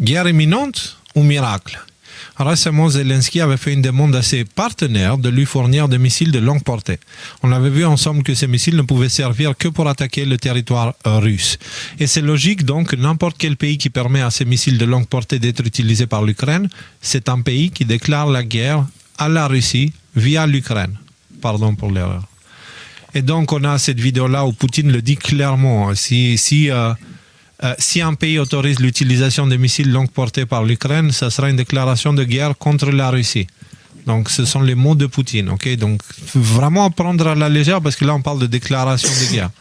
guerre imminente ou miracle? Récemment, Zelensky avait fait une demande à ses partenaires de lui fournir des missiles de longue portée. On avait vu ensemble que ces missiles ne pouvaient servir que pour attaquer le territoire russe. Et c'est logique donc que n'importe quel pays qui permet à ces missiles de longue portée d'être utilisés par l'Ukraine, c'est un pays qui déclare la guerre à la Russie via l'Ukraine. Pardon pour l'erreur. Et donc on a cette vidéo-là où Poutine le dit clairement. Si un pays autorise l'utilisation de missiles longue portée par l'Ukraine, ça sera une déclaration de guerre contre la Russie. Donc, ce sont les mots de Poutine. Okay? Donc, vraiment prendre à la légère parce que là, on parle de déclaration de guerre.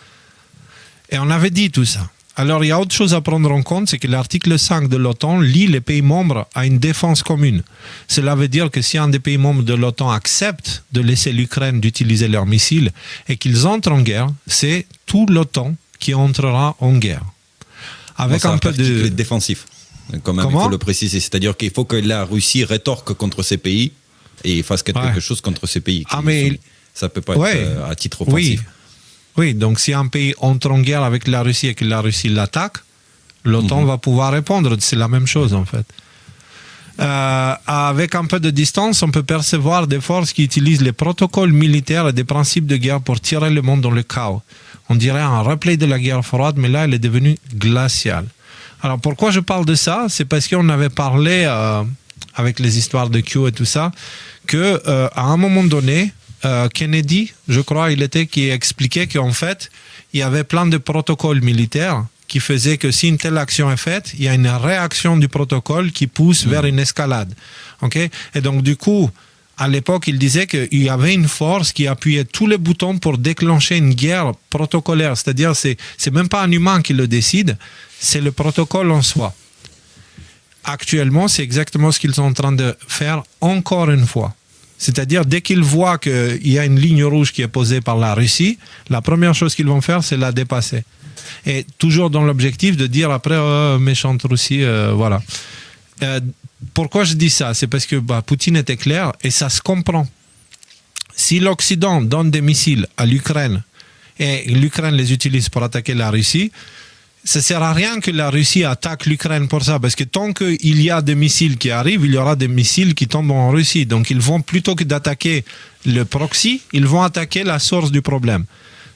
Et on avait dit tout ça. Alors, il y a autre chose à prendre en compte, c'est que l'article 5 de l'OTAN lie les pays membres à une défense commune. Cela veut dire que si un des pays membres de l'OTAN accepte de laisser l'Ukraine d'utiliser leurs missiles et qu'ils entrent en guerre, c'est tout l'OTAN qui entrera en guerre. Avec un peu de défensif, quand même, il faut le préciser. C'est-à-dire qu'il faut que la Russie rétorque contre ces pays et fasse quelque chose contre ces pays. Ça ne peut pas être à titre offensif. Oui, donc si un pays entre en guerre avec la Russie et que la Russie l'attaque, l'OTAN va pouvoir répondre. C'est la même chose en fait. Avec un peu de distance, on peut percevoir des forces qui utilisent les protocoles militaires et des principes de guerre pour tirer le monde dans le chaos. On dirait un replay de la guerre froide, mais là, elle est devenue glaciale. Alors, pourquoi je parle de ça? C'est parce qu'on avait parlé, avec les histoires de Q et tout ça, qu'à un moment donné, Kennedy, je crois, qui expliquait qu'en fait, il y avait plein de protocoles militaires qui faisaient que si une telle action est faite, il y a une réaction du protocole qui pousse vers une escalade. Okay? Et donc, du coup, à l'époque, il disait qu'il y avait une force qui appuyait tous les boutons pour déclencher une guerre protocolaire. C'est-à-dire, c'est même pas un humain qui le décide, c'est le protocole en soi. Actuellement, c'est exactement ce qu'ils sont en train de faire encore une fois. C'est-à-dire, dès qu'ils voient qu'il y a une ligne rouge qui est posée par la Russie, la première chose qu'ils vont faire, c'est la dépasser. Et toujours dans l'objectif de dire après, méchante Russie, voilà. Pourquoi je dis ça? C'est parce que Poutine était clair et ça se comprend. Si l'Occident donne des missiles à l'Ukraine et l'Ukraine les utilise pour attaquer la Russie, ça ne sert à rien que la Russie attaque l'Ukraine pour ça, parce que tant qu'il y a des missiles qui arrivent, il y aura des missiles qui tombent en Russie. Donc ils vont, plutôt que d'attaquer le proxy, ils vont attaquer la source du problème.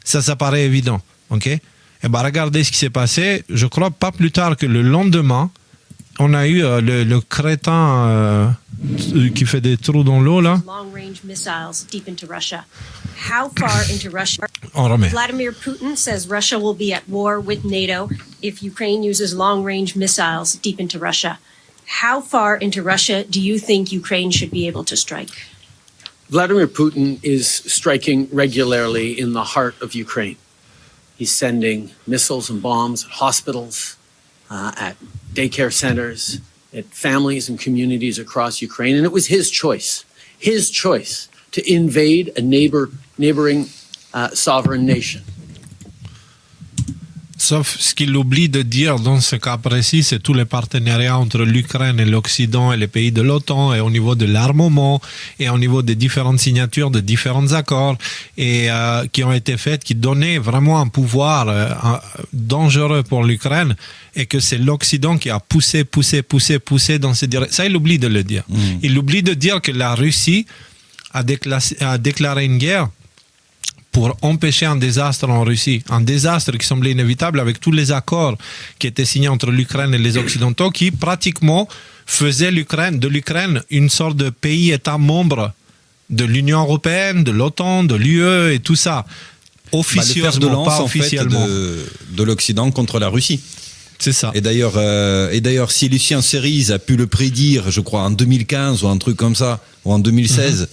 Ça paraît évident. Okay? Et regardez ce qui s'est passé. Je crois pas plus tard que le lendemain, on a eu le crétin qui fait des trous dans l'eau, là. Long-range missiles deep into Russia. How far into Russia? On remet. Vladimir Putin says Russia will be at war with NATO if Ukraine uses long-range missiles deep into Russia. How far into Russia do you think Ukraine should be able to strike? Vladimir Putin is striking regularly in the heart of Ukraine. He's sending missiles and bombs at hospitals, at daycare centers, at families and communities across Ukraine. And it was his choice to invade a neighboring sovereign nation. Sauf ce qu'il oublie de dire dans ce cas précis, c'est tous les partenariats entre l'Ukraine et l'Occident et les pays de l'OTAN, et au niveau de l'armement et au niveau des différentes signatures de différents accords et qui ont été faits, qui donnaient vraiment un pouvoir dangereux pour l'Ukraine, et que c'est l'Occident qui a poussé dans cette direction. Ça, il oublie de le dire. Il oublie de dire que la Russie a déclaré une guerre pour empêcher un désastre en Russie, un désastre qui semblait inévitable avec tous les accords qui étaient signés entre l'Ukraine et les Occidentaux, qui pratiquement faisaient de l'Ukraine une sorte de pays-État membre de l'Union européenne, de l'OTAN, de l'UE et tout ça. Officieusement, pas officiellement. De l'Occident contre la Russie. C'est ça. Et d'ailleurs, si Lucien Cerise a pu le prédire, je crois en 2015 ou un truc comme ça, ou en 2016,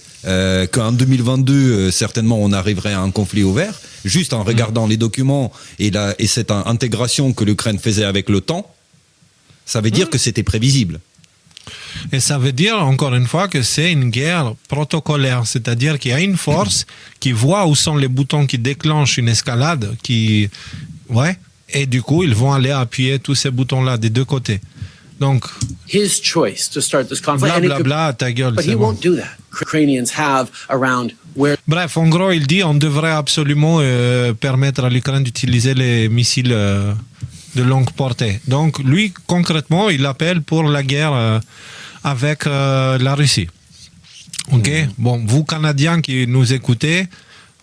qu'en 2022, certainement, on arriverait à un conflit ouvert, juste en regardant les documents et cette intégration que l'Ukraine faisait avec l'OTAN, ça veut dire que c'était prévisible. Et ça veut dire, encore une fois, que c'est une guerre protocolaire, c'est-à-dire qu'il y a une force qui voit où sont les boutons qui déclenchent une escalade, et du coup, ils vont aller appuyer tous ces boutons-là des deux côtés. Donc, his choice to start this conflict. Blablabla, ta gueule. But he won't do that. Ukrainians have around where. Bref, en gros, il dit on devrait absolument permettre à l'Ukraine d'utiliser les missiles de longue portée. Donc lui, concrètement, il appelle pour la guerre avec la Russie. Ok. Bon, vous Canadiens qui nous écoutez,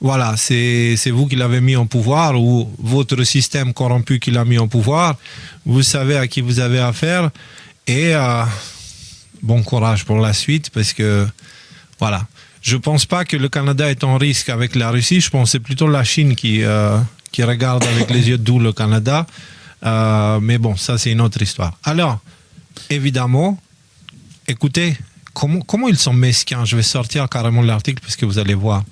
voilà, c'est vous qui l'avez mis en pouvoir ou votre système corrompu qui l'a mis en pouvoir. Vous savez à qui vous avez affaire et bon courage pour la suite parce que voilà. Je pense pas que le Canada est en risque avec la Russie. Je pense que c'est plutôt la Chine qui regarde avec les yeux doux le Canada. Mais bon, ça c'est une autre histoire. Alors, évidemment, écoutez, comment ils sont mesquins. Je vais sortir carrément l'article parce que vous allez voir.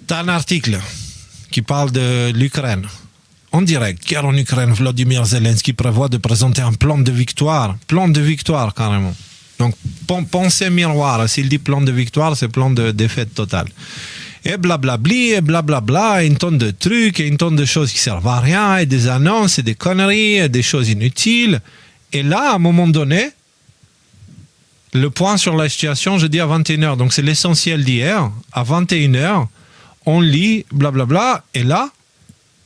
Tu as un article qui parle de l'Ukraine. En direct, guerre en Ukraine, Volodymyr Zelensky prévoit de présenter un plan de victoire. Plan de victoire carrément. Donc, pensée miroir. S'il dit plan de victoire, c'est plan de défaite totale. Et blablabli, et blablabla, et une tonne de trucs, et une tonne de choses qui servent à rien, et des annonces, et des conneries, et des choses inutiles. Et là, à un moment donné, le point sur la situation, je dis à 21h. Donc, c'est l'essentiel d'hier. À 21h, on lit blablabla. Et là,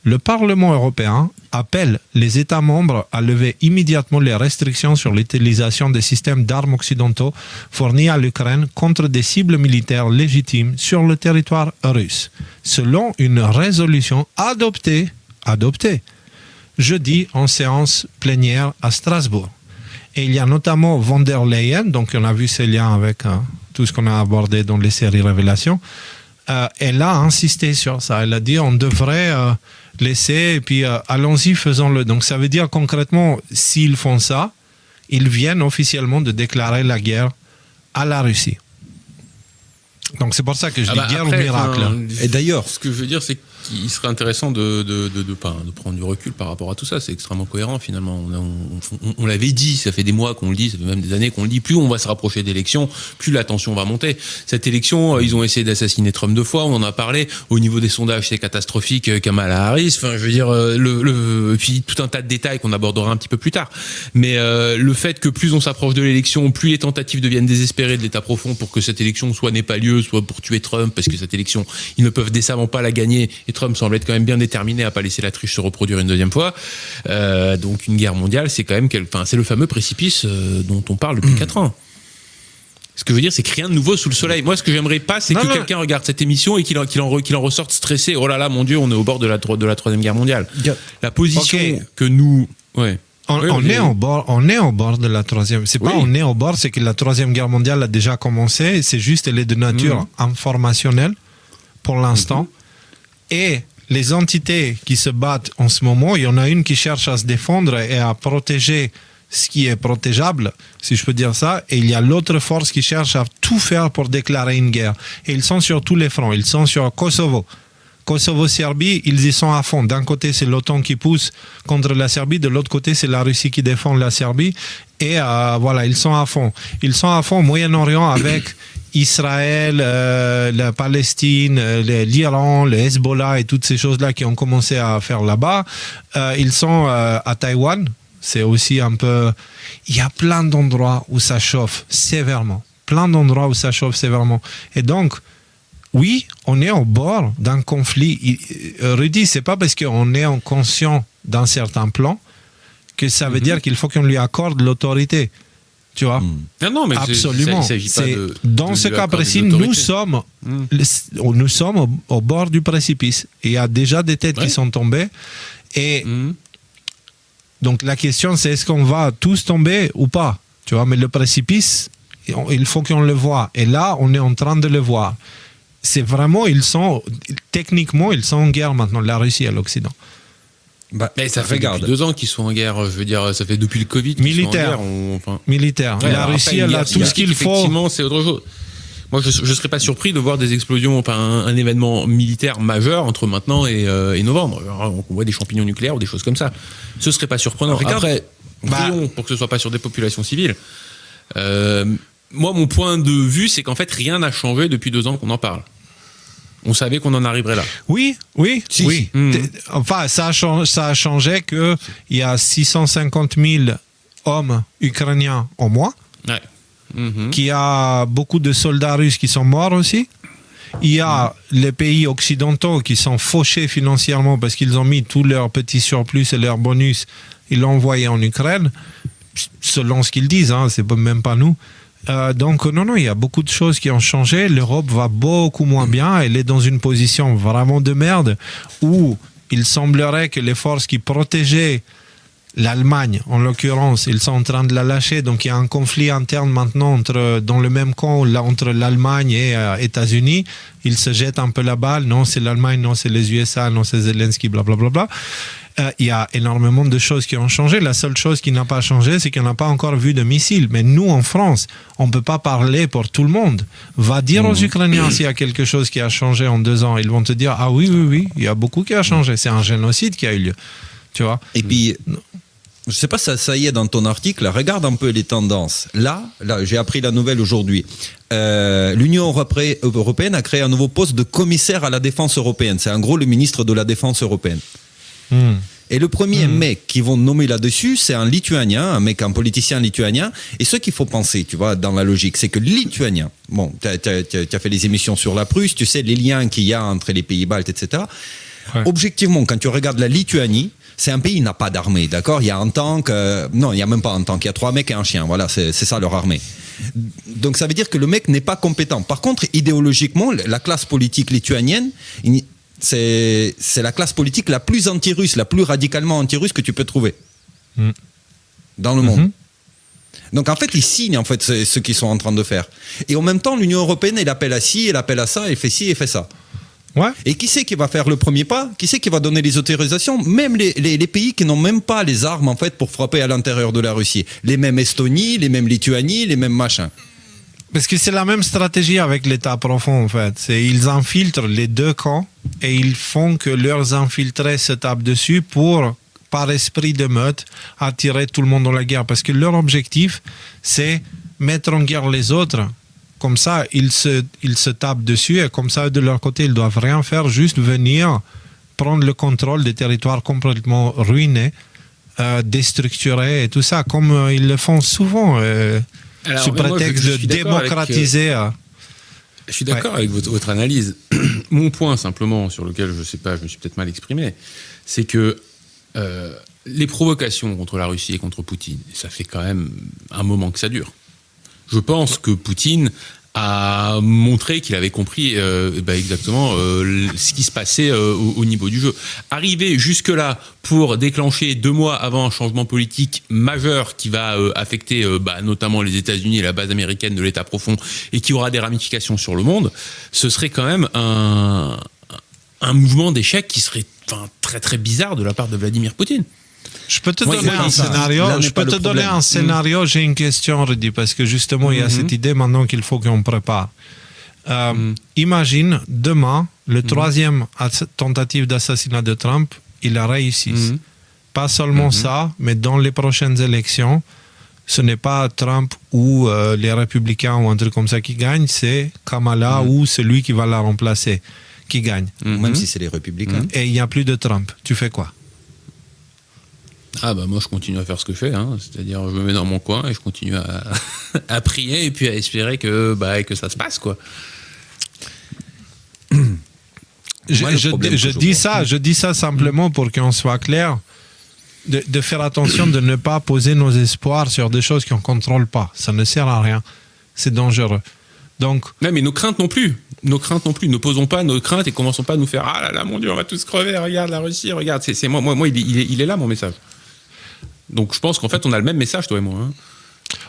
le Parlement européen appelle les États membres à lever immédiatement les restrictions sur l'utilisation des systèmes d'armes occidentaux fournis à l'Ukraine contre des cibles militaires légitimes sur le territoire russe, selon une résolution adoptée jeudi en séance plénière à Strasbourg. Et il y a notamment von der Leyen, donc on a vu ces liens avec tout ce qu'on a abordé dans les séries Révélations. Elle a insisté sur ça. Elle a dit on devrait laisser et puis allons-y, faisons-le. Donc ça veut dire concrètement, s'ils font ça, ils viennent officiellement de déclarer la guerre à la Russie. Donc c'est pour ça que je dis guerre après, ou miracle. Et d'ailleurs, ce que je veux dire, c'est qu'il serait intéressant de prendre du recul par rapport à tout ça. C'est extrêmement cohérent finalement. On l'avait dit, ça fait des mois qu'on le dit, ça fait même des années qu'on le dit. Plus on va se rapprocher d'élections, plus la tension va monter. Cette élection, ils ont essayé d'assassiner Trump 2 fois. On en a parlé. Au niveau des sondages, c'est catastrophique. Kamala Harris. Enfin, je veux dire, puis tout un tas de détails qu'on abordera un petit peu plus tard. Mais le fait que plus on s'approche de l'élection, plus les tentatives deviennent désespérées de l'État profond pour que cette élection soit n'ait pas lieu, soit pour tuer Trump, parce que cette élection, ils ne peuvent décemment pas la gagner. Et Trump semble être quand même bien déterminé à pas laisser la triche se reproduire une deuxième fois. Donc une guerre mondiale, c'est quand même c'est le fameux précipice dont on parle depuis 4 ans. Ce que je veux dire, c'est que rien de nouveau sous le soleil. Moi, ce que j'aimerais pas, c'est que quelqu'un regarde cette émission et qu'il en ressorte stressé. Oh là là, mon Dieu, on est au bord de la troisième guerre mondiale. La position que nous, on est au bord de la troisième. C'est pas on est au bord, c'est que la troisième guerre mondiale a déjà commencé. C'est juste, elle est de nature informationnelle pour l'instant. Et les entités qui se battent en ce moment, il y en a une qui cherche à se défendre et à protéger ce qui est protégeable, si je peux dire ça, et il y a l'autre force qui cherche à tout faire pour déclarer une guerre. Et ils sont sur tous les fronts. Ils sont sur Kosovo-Serbie, ils y sont à fond. D'un côté, c'est l'OTAN qui pousse contre la Serbie, de l'autre côté, c'est la Russie qui défend la Serbie. Et voilà, ils sont à fond. Ils sont à fond au Moyen-Orient avec Israël, la Palestine, l'Iran, le Hezbollah et toutes ces choses-là qui ont commencé à faire là-bas. Ils sont à Taïwan. C'est aussi un peu... Il y a plein d'endroits où ça chauffe sévèrement. Et donc, oui, on est au bord d'un conflit. Rudy, c'est pas parce qu'on est conscient d'un certain plan que ça veut dire qu'il faut qu'on lui accorde l'autorité. Tu vois? Non, mais absolument. Il s'agit pas dans ce cas précis, nous sommes au bord du précipice. Il y a déjà des têtes qui sont tombées. Et donc la question, c'est est-ce qu'on va tous tomber ou pas? Tu vois? Mais le précipice, il faut qu'on le voit. Et là, on est en train de le voir. C'est vraiment, techniquement, ils sont en guerre maintenant, la Russie et l'Occident. Mais ça fait depuis 2 ans qu'ils sont en guerre. Je veux dire, ça fait depuis le Covid qu'ils militaire. sont en guerre. Militaire. Ouais, la Russie, elle a tout ce qu'il faut. Effectivement, c'est autre chose. Moi, je ne serais pas surpris de voir des explosions, un événement militaire majeur entre maintenant et novembre. Alors, on voit des champignons nucléaires ou des choses comme ça. Ce serait pas surprenant. Après, prions pour que ce soit pas sur des populations civiles. Moi, mon point de vue, c'est qu'en fait, rien n'a changé depuis 2 ans qu'on en parle. On savait qu'on en arriverait là. Oui. Enfin, ça a changé qu'il y a 650 000 hommes ukrainiens au moins, qu'il y a beaucoup de soldats russes qui sont morts aussi, Il y a les pays occidentaux qui sont fauchés financièrement parce qu'ils ont mis tous leurs petits surplus et leurs bonus, ils l'ont envoyé en Ukraine, selon ce qu'ils disent, hein, c'est même pas nous. Donc non, il y a beaucoup de choses qui ont changé. L'Europe va beaucoup moins bien. Elle est dans une position vraiment de merde où il semblerait que les forces qui protégeaient l'Allemagne, en l'occurrence, ils sont en train de la lâcher. Donc il y a un conflit interne maintenant dans le même camp entre l'Allemagne et États-Unis. Ils se jettent un peu la balle. Non, c'est l'Allemagne, non, c'est les USA, non, c'est Zelensky, blablabla. Il y a énormément de choses qui ont changé. La seule chose qui n'a pas changé, c'est qu'on n'a pas encore vu de missiles. Mais nous, en France, on ne peut pas parler pour tout le monde. Va dire aux Ukrainiens s'il y a quelque chose qui a changé en 2 ans. Ils vont te dire, ah oui, il y a beaucoup qui a changé. C'est un génocide qui a eu lieu. Tu vois ? Et puis, je sais pas si ça y est dans ton article, regarde un peu les tendances. Là, j'ai appris la nouvelle aujourd'hui. L'Union européenne a créé un nouveau poste de commissaire à la défense européenne. C'est en gros le ministre de la Défense européenne. Et le premier mec qu'ils vont nommer là-dessus, c'est un politicien lituanien. Et ce qu'il faut penser, tu vois, dans la logique, c'est que les Lituaniens, bon, tu as fait des émissions sur la Prusse, tu sais les liens qu'il y a entre les pays baltes, etc. Ouais. Objectivement, quand tu regardes la Lituanie, c'est un pays qui n'a pas d'armée, d'accord ? Il y a un tank, non, il n'y a même pas un tank, il y a 3 mecs et un chien, voilà, c'est ça leur armée. Donc ça veut dire que le mec n'est pas compétent. Par contre, idéologiquement, la classe politique lituanienne, c'est la classe politique la plus anti-russe, la plus radicalement anti-russe que tu peux trouver dans le monde. Donc en fait, ils signent en fait ce qu'ils sont en train de faire. Et en même temps, l'Union européenne, elle appelle à ci, elle appelle à ça, elle fait ci, elle fait ça. Ouais. Et qui c'est qui va faire le premier pas ? Qui c'est qui va donner les autorisations ? Même les pays qui n'ont même pas les armes en fait pour frapper à l'intérieur de la Russie. Les mêmes Estonie, les mêmes Lituanie, les mêmes machins. Parce que c'est la même stratégie avec l'État profond en fait. Ils infiltrent les deux camps et ils font que leurs infiltrés se tapent dessus pour, par esprit de meute, attirer tout le monde dans la guerre. Parce que leur objectif, c'est mettre en guerre les autres. Comme ça, ils se tapent dessus et comme ça, de leur côté, ils ne doivent rien faire, juste venir prendre le contrôle des territoires complètement ruinés, déstructurés et tout ça, comme ils le font souvent, sous prétexte de démocratiser. Je suis d'accord avec votre analyse. Mon point, simplement, sur lequel je ne sais pas, je me suis peut-être mal exprimé, c'est que les provocations contre la Russie et contre Poutine, ça fait quand même un moment que ça dure. Je pense que Poutine a montré qu'il avait compris exactement ce qui se passait au niveau du jeu. Arriver jusque-là pour déclencher 2 mois avant un changement politique majeur qui va affecter notamment les États-Unis et la base américaine de l'État profond et qui aura des ramifications sur le monde, ce serait quand même un mouvement d'échec qui serait très très bizarre de la part de Vladimir Poutine. Je peux te donner un scénario. J'ai une question, Rudy, parce que justement, il y a cette idée maintenant qu'il faut qu'on prépare. Imagine, demain, le 3e tentative d'assassinat de Trump, il a réussi. Pas seulement ça, mais dans les prochaines élections, ce n'est pas Trump ou les républicains ou un truc comme ça qui gagne, c'est Kamala ou celui qui va la remplacer qui gagne. Même si c'est les républicains. Et il n'y a plus de Trump. Tu fais quoi ? Moi je continue à faire ce que je fais, c'est-à-dire je me mets dans mon coin et je continue à prier et puis à espérer que ça se passe quoi. Je dis ça simplement pour qu'on soit clair, de faire attention de ne pas poser nos espoirs sur des choses qu'on ne contrôle pas. Ça ne sert à rien. C'est dangereux. Donc, non, mais nos craintes non plus. Ne posons pas nos craintes et commençons pas à nous faire ah là là mon Dieu on va tous crever. Regarde la Russie, regarde. C'est moi il est là mon message. Donc je pense qu'en fait on a le même message toi et moi.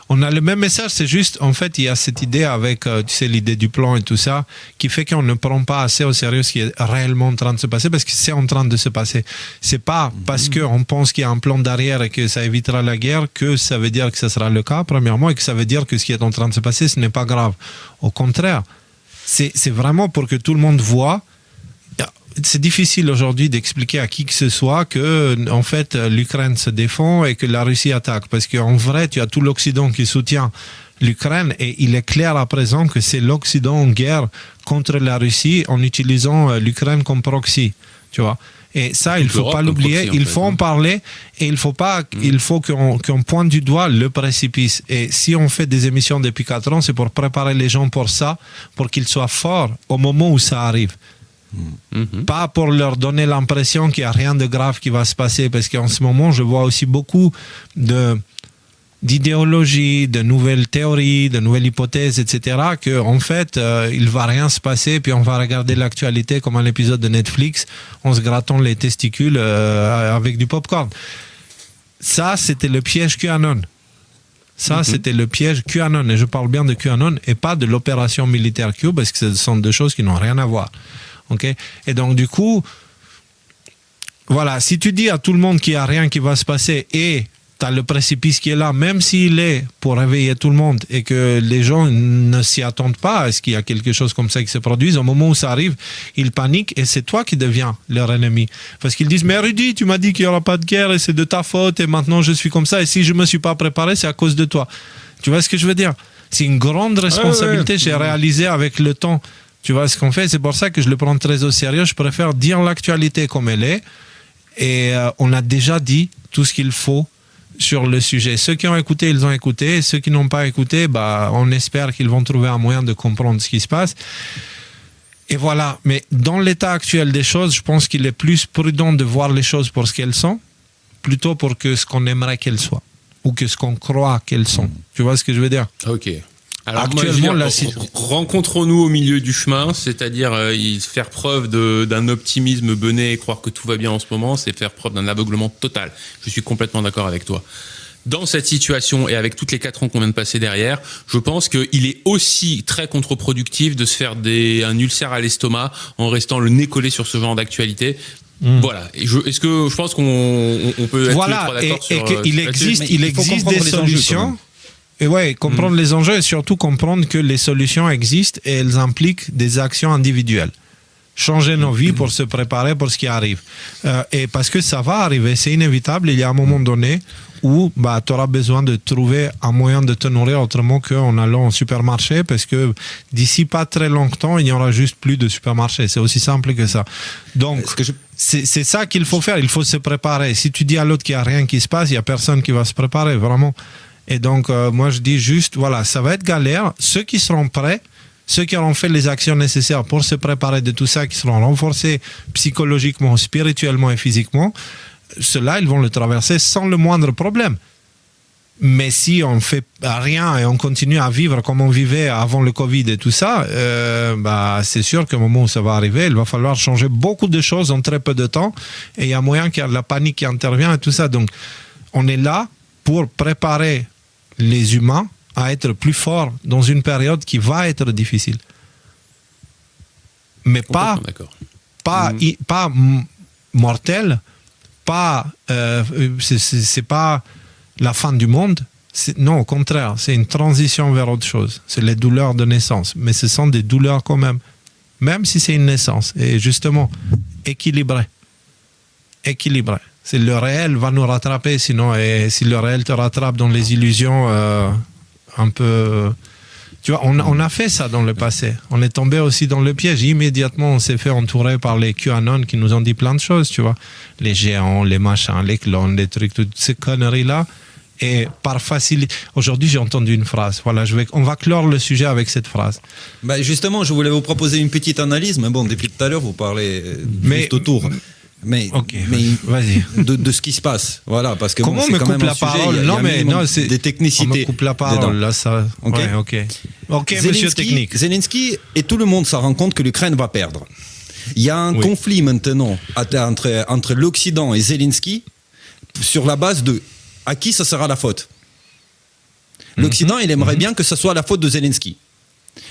On a le même message, c'est juste en fait il y a cette idée avec l'idée du plan et tout ça qui fait qu'on ne prend pas assez au sérieux ce qui est réellement en train de se passer parce que c'est en train de se passer. C'est pas parce qu'on pense qu'il y a un plan derrière et que ça évitera la guerre que ça veut dire que ce sera le cas premièrement et que ça veut dire que ce qui est en train de se passer ce n'est pas grave. Au contraire, c'est vraiment pour que tout le monde voit. C'est difficile aujourd'hui d'expliquer à qui que ce soit que en fait l'Ukraine se défend et que la Russie attaque parce qu'en vrai tu as tout l'Occident qui soutient l'Ukraine et il est clair à présent que c'est l'Occident en guerre contre la Russie en utilisant l'Ukraine comme proxy. tu vois. Et ça, il ne faut l'Europe pas comme l'oublier, proxy, en il fait, faut en hein. parler et il faut qu'on pointe du doigt le précipice. Et si on fait des émissions depuis 4 ans, c'est pour préparer les gens pour ça, pour qu'ils soient forts au moment où ça arrive. Pas pour leur donner l'impression qu'il n'y a rien de grave qui va se passer, parce qu'en ce moment, je vois aussi beaucoup d'idéologie, de nouvelles théories, de nouvelles hypothèses, etc., qu'en fait, il ne va rien se passer, puis on va regarder l'actualité comme un épisode de Netflix, en se grattant les testicules avec du popcorn. Ça, c'était le piège QAnon. Ça, c'était le piège QAnon, et je parle bien de QAnon, et pas de l'opération militaire Q, parce que ce sont deux choses qui n'ont rien à voir. Okay? Et donc, du coup, voilà, si tu dis à tout le monde qu'il n'y a rien qui va se passer, et tu as le précipice qui est là, même s'il est pour réveiller tout le monde et que les gens ne s'y attendent pas à ce qu'il y a quelque chose comme ça qui se produise, au moment où ça arrive, ils paniquent et c'est toi qui deviens leur ennemi. Parce qu'ils disent, mais Rudy, tu m'as dit qu'il n'y aura pas de guerre et c'est de ta faute et maintenant je suis comme ça et si je ne me suis pas préparé, c'est à cause de toi. Tu vois ce que je veux dire? C'est une grande responsabilité, j'ai réalisé avec le temps. Tu vois ce qu'on fait? C'est pour ça que je le prends très au sérieux. Je préfère dire l'actualité comme elle est et on a déjà dit tout ce qu'il faut sur le sujet. Ceux qui ont écouté, ils ont écouté. Ceux qui n'ont pas écouté, on espère qu'ils vont trouver un moyen de comprendre ce qui se passe. Et voilà. Mais dans l'état actuel des choses, je pense qu'il est plus prudent de voir les choses pour ce qu'elles sont, plutôt pour que ce qu'on aimerait qu'elles soient, ou que ce qu'on croit qu'elles sont. Tu vois ce que je veux dire? Ok. Alors actuellement, rencontrons-nous au milieu du chemin, c'est-à-dire faire preuve d'un optimisme bené et croire que tout va bien en ce moment, c'est faire preuve d'un aveuglement total. Je suis complètement d'accord avec toi. Dans cette situation et avec toutes les 4 ans qu'on vient de passer derrière, je pense qu'il est aussi très contre-productif de se faire un ulcère à l'estomac en restant le nez collé sur ce genre d'actualité. Voilà. Je pense qu'on peut être tous les trois d'accord sur... Voilà, et qu'il existe des solutions. Et ouais, comprendre les enjeux et surtout comprendre que les solutions existent et elles impliquent des actions individuelles. Changer nos vies pour se préparer pour ce qui arrive. Et parce que ça va arriver, c'est inévitable, il y a un moment donné où tu auras besoin de trouver un moyen de te nourrir autrement qu'en allant au supermarché, parce que d'ici pas très longtemps, il n'y aura juste plus de supermarché. C'est aussi simple que ça. Donc, c'est ça qu'il faut faire, il faut se préparer. Si tu dis à l'autre qu'il n'y a rien qui se passe, il n'y a personne qui va se préparer, vraiment. Et donc, moi, je dis juste, voilà, ça va être galère. Ceux qui seront prêts, ceux qui auront fait les actions nécessaires pour se préparer de tout ça, qui seront renforcés psychologiquement, spirituellement et physiquement, ceux-là, ils vont le traverser sans le moindre problème. Mais si on ne fait rien et on continue à vivre comme on vivait avant le Covid et tout ça, c'est sûr qu'au moment où ça va arriver, il va falloir changer beaucoup de choses en très peu de temps. Et il y a moyen qu'il y ait de la panique qui intervient et tout ça. Donc, on est là pour préparer les humains à être plus forts dans une période qui va être difficile. Mais pas mortelle, c'est pas la fin du monde. Non, au contraire, c'est une transition vers autre chose. C'est les douleurs de naissance. Mais ce sont des douleurs quand même si c'est une naissance. Et justement, équilibré. C'est le réel va nous rattraper, sinon, et si le réel te rattrape dans les illusions un peu... Tu vois, on a fait ça dans le passé. On est tombé aussi dans le piège. Immédiatement, on s'est fait entourer par les QAnon qui nous ont dit plein de choses, tu vois. Les géants, les machins, les clones, les trucs, toutes ces conneries-là. Et par facilité... Aujourd'hui, j'ai entendu une phrase. Voilà, on va clore le sujet avec cette phrase. Justement, je voulais vous proposer une petite analyse, mais bon, depuis tout à l'heure, vous parlez juste autour. Mais vas-y. De ce qui se passe, voilà, parce que comment c'est me quand coupe même la parole? Non, mais non, c'est des technicités. On me coupe la parole là, ça. Ok, monsieur technique. Zelensky et tout le monde s'en rend compte que l'Ukraine va perdre. Il y a un conflit maintenant entre l'Occident et Zelensky sur la base de à qui ça sera la faute. L'Occident, il aimerait bien que ça soit la faute de Zelensky.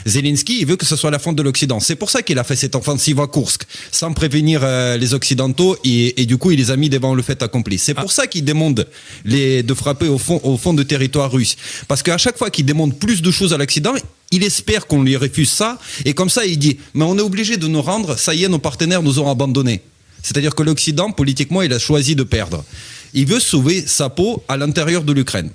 Zelensky, il veut que ce soit la faute de l'Occident. C'est pour ça qu'il a fait cette offensive à Koursk, sans prévenir les Occidentaux, et du coup, il les a mis devant le fait accompli. C'est pour ça qu'il demande de frapper au fond de territoire russe. Parce qu'à chaque fois qu'il demande plus de choses à l'Occident, il espère qu'on lui refuse ça, et comme ça, il dit, mais on est obligé de nous rendre, ça y est, nos partenaires nous ont abandonnés. C'est-à-dire que l'Occident, politiquement, il a choisi de perdre. Il veut sauver sa peau à l'intérieur de l'Ukraine.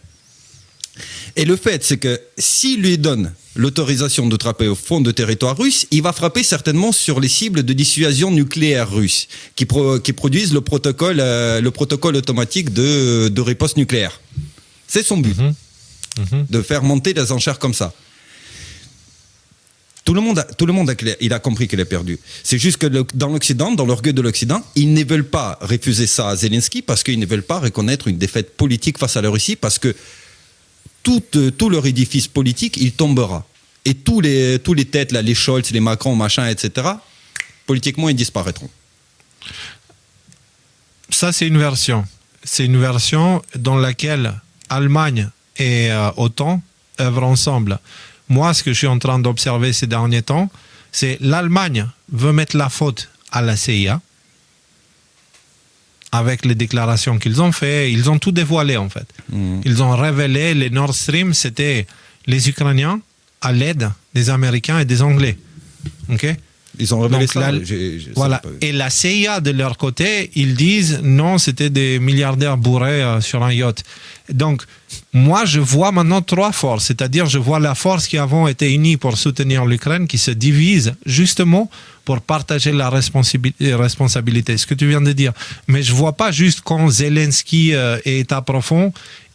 Et le fait, c'est que s'il lui donne l'autorisation de frapper au fond de territoire russe, il va frapper certainement sur les cibles de dissuasion nucléaire russe qui produisent le protocole automatique de riposte nucléaire. C'est son but, de faire monter les enchères comme ça. Tout le monde il a compris qu'il est perdu. C'est juste que dans l'Occident, dans l'orgueil de l'Occident, ils ne veulent pas refuser ça à Zelensky parce qu'ils ne veulent pas reconnaître une défaite politique face à la Russie parce que tout leur édifice politique, il tombera. Et tous les têtes, là, les Scholz, les Macron, machin, etc., politiquement, ils disparaîtront. Ça, c'est une version. C'est une version dans laquelle Allemagne et OTAN œuvrent ensemble. Moi, ce que je suis en train d'observer ces derniers temps, c'est l'Allemagne veut mettre la faute à la CIA avec les déclarations qu'ils ont faites. Ils ont tout dévoilé, en fait. Ils ont révélé les Nord Stream, c'était les Ukrainiens à l'aide des Américains et des Anglais. OK? Ils ont révélé donc, ça. Voilà. Et la CIA, de leur côté, ils disent non, c'était des milliardaires bourrés sur un yacht. Donc, moi, je vois maintenant trois forces. C'est-à-dire, je vois la force qui avant été unie pour soutenir l'Ukraine, qui se divise justement pour partager la responsabilité. Ce que tu viens de dire. Mais je ne vois pas juste quand Zelensky est État profond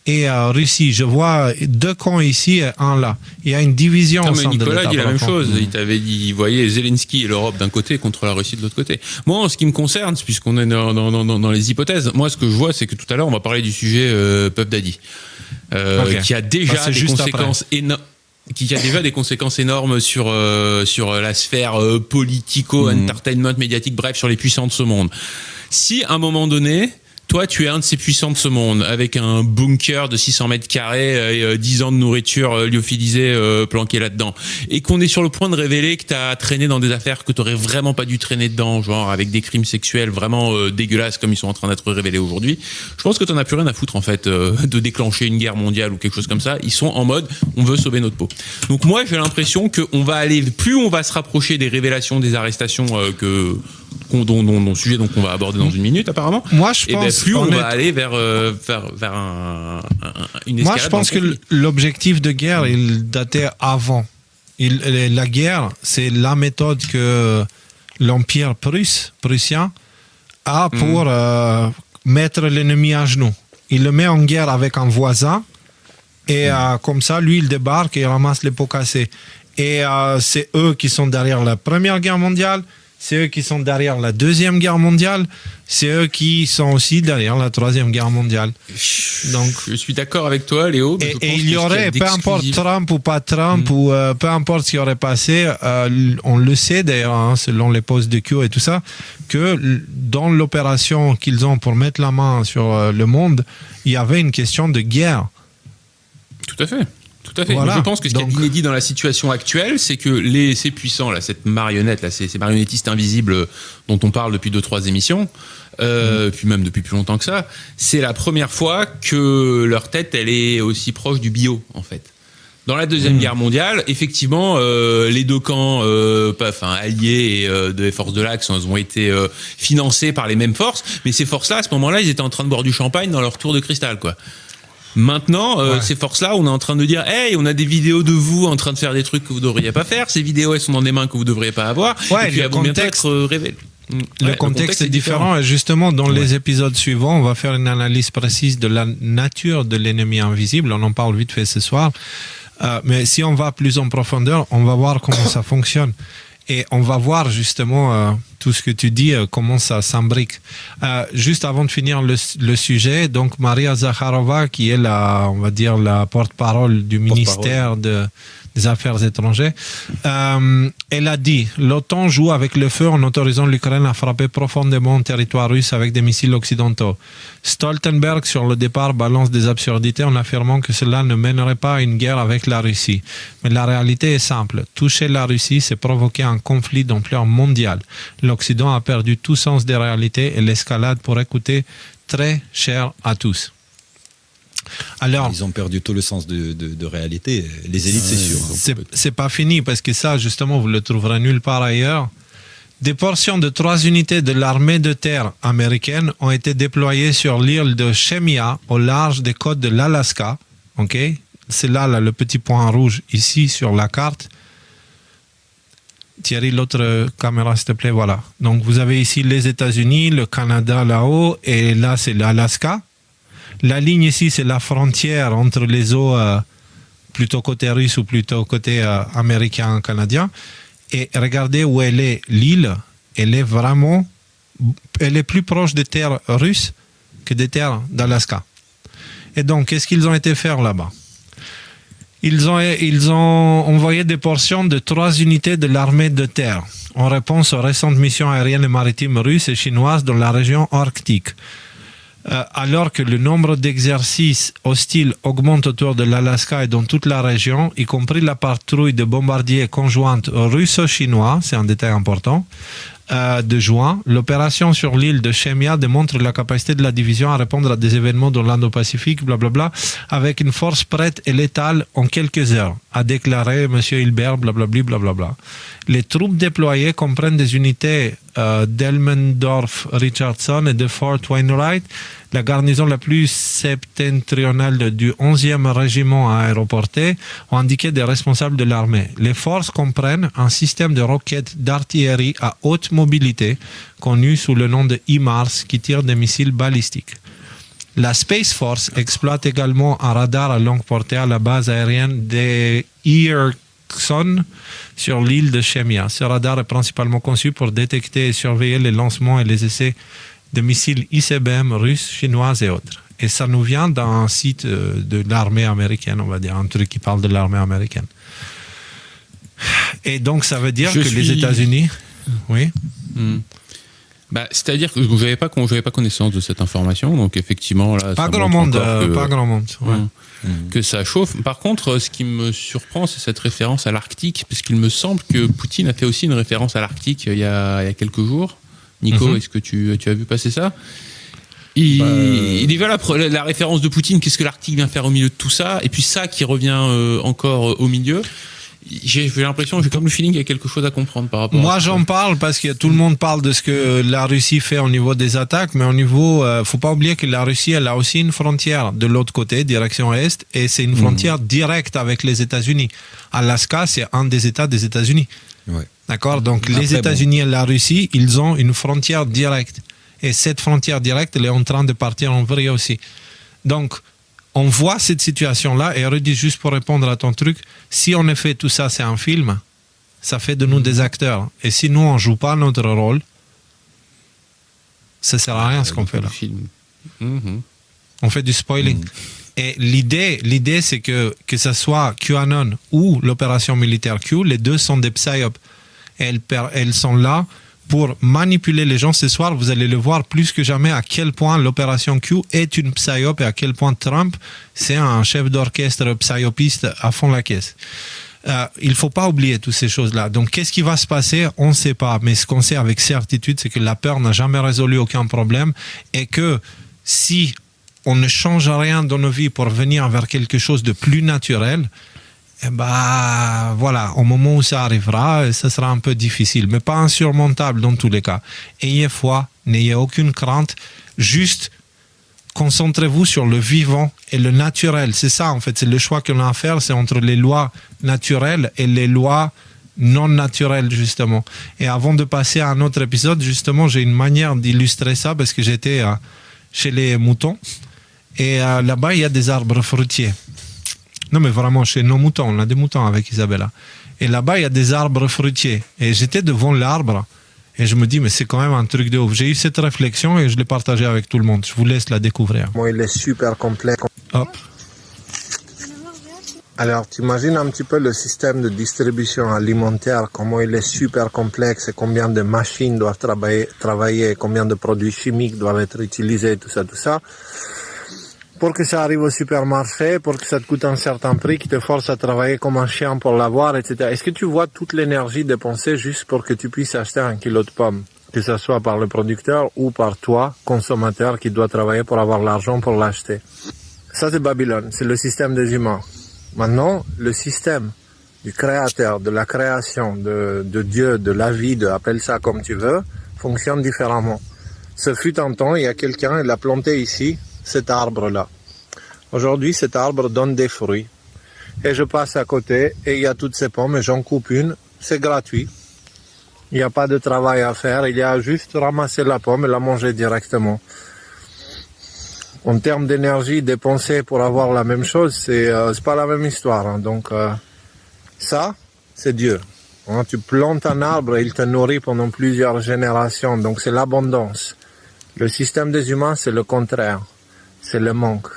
et Russie. Je vois deux camps ici et un là. Il y a une division non, au mais sein de Nicolas l'État dit la même profond. chose. Il t'avait dit, il voyait Zelensky et l'Europe d'un côté contre la Russie de l'autre côté. Moi, en ce qui me concerne, puisqu'on est dans les hypothèses, moi, ce que je vois, c'est que tout à l'heure, on va parler du sujet Puff Daddy, qui a déjà des conséquences énormes. Qui a déjà des conséquences énormes sur la sphère politico-entertainment médiatique, bref, sur les puissants de ce monde. Si, à un moment donné, toi, tu es un de ces puissants de ce monde, avec un bunker de 600 mètres carrés et 10 ans de nourriture lyophilisée planquée là-dedans, et qu'on est sur le point de révéler que tu as traîné dans des affaires que tu n'aurais vraiment pas dû traîner dedans, genre avec des crimes sexuels vraiment dégueulasses comme ils sont en train d'être révélés aujourd'hui, je pense que tu n'en as plus rien à foutre, en fait, de déclencher une guerre mondiale ou quelque chose comme ça. Ils sont en mode, on veut sauver notre peau. Donc moi, j'ai l'impression qu'on va aller, plus on va se rapprocher des révélations, des arrestations dont le sujet qu'on va aborder dans une minute apparemment. Moi, je pense plus on va aller vers une escalade. Moi, je pense que l'objectif de guerre, il datait avant. La guerre, c'est la méthode que l'Empire prussien a pour mettre l'ennemi à genoux. Il le met en guerre avec un voisin et comme ça, lui, il débarque et il ramasse les pots cassés. Et c'est eux qui sont derrière la Première Guerre mondiale. C'est eux qui sont derrière la Deuxième Guerre mondiale. C'est eux qui sont aussi derrière la Troisième Guerre mondiale. Donc, je suis d'accord avec toi, Léo. Et il y aurait, peu importe Trump ou pas Trump, ou peu importe ce qui aurait passé, on le sait d'ailleurs, selon les postes de Q et tout ça, que dans l'opération qu'ils ont pour mettre la main sur le monde, il y avait une question de guerre. Tout à fait. Tout à fait. Voilà. Je pense que ce qui est inédit dans la situation actuelle, c'est que ces puissants, là, cette marionnette, là, ces marionnettistes invisibles dont on parle depuis 2-3 émissions, puis même depuis plus longtemps que ça, c'est la première fois que leur tête, elle est aussi proche du bio, en fait. Dans la Deuxième Guerre mondiale, effectivement, les deux camps alliés des forces de l'Axe ont été financés par les mêmes forces, mais ces forces-là, à ce moment-là, ils étaient en train de boire du champagne dans leur tour de cristal, quoi. Maintenant, ces forces-là, on est en train de dire « Hey, on a des vidéos de vous en train de faire des trucs que vous ne devriez pas faire. Ces vidéos, elles sont dans des mains que vous ne devriez pas avoir. Ouais, et puis, elles vont bientôt être révélées. » Le contexte est différent. Et justement, dans les épisodes suivants, on va faire une analyse précise de la nature de l'ennemi invisible. On en parle vite fait ce soir. Mais si on va plus en profondeur, on va voir comment ça fonctionne. Et on va voir justement tout ce que tu dis, comment ça s'imbrique. Juste avant de finir le sujet, donc Maria Zakharova, qui est on va dire la porte-parole du ministère des Affaires étrangères, elle a dit « L'OTAN joue avec le feu en autorisant l'Ukraine à frapper profondément le territoire russe avec des missiles occidentaux. Stoltenberg, sur le départ, balance des absurdités en affirmant que cela ne mènerait pas à une guerre avec la Russie. Mais la réalité est simple. Toucher la Russie, c'est provoquer un conflit d'ampleur mondiale. L'Occident a perdu tout sens des réalités et l'escalade pourrait coûter très cher à tous. » Alors, ils ont perdu tout le sens de réalité. Les élites, c'est sûr. C'est pas fini parce que ça, justement, vous le trouverez nulle part ailleurs. Des portions de 3 unités de l'armée de terre américaine ont été déployées sur l'île de Shemya, au large des côtes de l'Alaska. Okay? c'est là, le petit point rouge ici sur la carte. Thierry, l'autre caméra, s'il te plaît, voilà. Donc, vous avez ici les États-Unis, le Canada là-haut, et là, c'est l'Alaska. La ligne ici, c'est la frontière entre les eaux plutôt côté russe ou plutôt côté américain, canadien. Et regardez où elle est, l'île. Elle est plus proche des terres russes que des terres d'Alaska. Et donc, qu'est-ce qu'ils ont été faire là-bas? Ils ont envoyé des portions de 3 unités de l'armée de terre en réponse aux récentes missions aériennes et maritimes russes et chinoises dans la région arctique. Alors que le nombre d'exercices hostiles augmente autour de l'Alaska et dans toute la région, y compris la patrouille de bombardiers conjointe russo-chinois, c'est un détail important, de juin, l'opération sur l'île de Shemya démontre la capacité de la division à répondre à des événements dans l'Indo-Pacifique, blablabla, avec une force prête et létale en quelques heures, a déclaré M. Hilbert, blablabla, blablabla. Les troupes déployées comprennent des unités d'Elmendorf-Richardson et de Fort Wainwright, la garnison la plus septentrionale du 11e régiment aéroporté, ont indiqué des responsables de l'armée. Les forces comprennent un système de roquettes d'artillerie à haute mobilité, connu sous le nom de HIMARS, qui tire des missiles balistiques. La Space Force exploite également un radar à longue portée à la base aérienne de Erickson sur l'île de Shemya. Ce radar est principalement conçu pour détecter et surveiller les lancements et les essais de missiles ICBM russes, chinoises et autres. Et ça nous vient d'un site de l'armée américaine, on va dire, un truc qui parle de l'armée américaine. Et donc, ça veut dire les États-Unis... Oui. C'est-à-dire que je n'avais pas connaissance de cette information, donc effectivement... Là, pas grand monde, ouais. Que ça chauffe. Par contre, ce qui me surprend, c'est cette référence à l'Arctique, parce qu'il me semble que Poutine a fait aussi une référence à l'Arctique il y a quelques jours. Nico, est-ce que tu as vu passer ça? Il y va la référence de Poutine, qu'est-ce que l'Arctique vient faire au milieu de tout ça, et puis ça qui revient encore au milieu. J'ai l'impression, j'ai comme le feeling qu'il y a quelque chose à comprendre par rapport à ça. Moi, j'en parle parce que tout le monde parle de ce que la Russie fait au niveau des attaques, mais au niveau, faut pas oublier que la Russie, elle a aussi une frontière de l'autre côté, direction Est, et c'est une frontière directe avec les États-Unis. Alaska, c'est un des États des États-Unis. Ouais. D'accord? Donc, les États-Unis et la Russie, ils ont une frontière directe. Et cette frontière directe, elle est en train de partir en vrille aussi. Donc, on voit cette situation-là, et Rudy, juste pour répondre à ton truc, si en effet tout ça c'est un film, ça fait de nous des acteurs. Et si nous on ne joue pas notre rôle, ça ne sert à rien ce qu'on fait là. On fait du spoiling. Et l'idée c'est que ce soit QAnon ou l'opération militaire Q, les deux sont des psyops. Elles sont là pour manipuler les gens. Ce soir, vous allez le voir plus que jamais à quel point l'opération Q est une psyop et à quel point Trump, c'est un chef d'orchestre psyopiste à fond la caisse. Il ne faut pas oublier toutes ces choses-là. Donc, qu'est-ce qui va se passer? On ne sait pas. Mais ce qu'on sait avec certitude, c'est que la peur n'a jamais résolu aucun problème et que si on ne change rien dans nos vies pour venir vers quelque chose de plus naturel, eh ben, voilà, au moment où ça arrivera, ça sera un peu difficile, mais pas insurmontable dans tous les cas. Ayez foi, n'ayez aucune crainte, juste concentrez-vous sur le vivant et le naturel. C'est ça, en fait, c'est le choix qu'on a à faire, c'est entre les lois naturelles et les lois non naturelles, justement. Et avant de passer à un autre épisode, justement, j'ai une manière d'illustrer ça, parce que j'étais chez les moutons, et là-bas, il y a des arbres fruitiers. Non, mais vraiment, chez nos moutons, on a des moutons avec Isabella. Et là-bas, il y a des arbres fruitiers. Et j'étais devant l'arbre et je me dis, mais c'est quand même un truc de ouf. J'ai eu cette réflexion et je l'ai partagée avec tout le monde. Je vous laisse la découvrir. Moi, il est super complet. Hop. Alors, tu imagines un petit peu le système de distribution alimentaire, comment il est super complexe et combien de machines doivent travailler, combien de produits chimiques doivent être utilisés, tout ça. Pour que ça arrive au supermarché, pour que ça te coûte un certain prix, qui te force à travailler comme un chien pour l'avoir, etc. Est-ce que tu vois toute l'énergie dépensée juste pour que tu puisses acheter un kilo de pommes, que ce soit par le producteur ou par toi, consommateur, qui doit travailler pour avoir l'argent pour l'acheter? Ça, c'est Babylone, c'est le système des humains. Maintenant, le système du créateur, de la création, de Dieu, de la vie, appelle ça comme tu veux, fonctionne différemment. Ce fut un temps, il y a quelqu'un, il a planté ici cet arbre-là. Aujourd'hui, cet arbre donne des fruits. et je passe à côté et il y a toutes ces pommes et j'en coupe une, c'est gratuit. Il n'y a pas de travail à faire, il y a juste ramasser la pomme et la manger directement. En termes d'énergie dépensée pour avoir la même chose, c'est pas la même histoire. Hein. Donc ça, c'est Dieu. Hein, tu plantes un arbre et il te nourrit pendant plusieurs générations. Donc c'est l'abondance. Le système des humains, c'est le contraire. C'est le manque.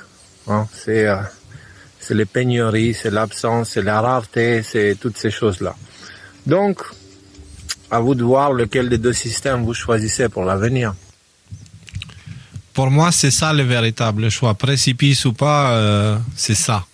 Hein. C'est les pénuries, c'est l'absence, c'est la rareté, c'est toutes ces choses-là. Donc, à vous de voir lequel des deux systèmes vous choisissez pour l'avenir. Pour moi, c'est ça le véritable choix. Précipice ou pas, c'est ça.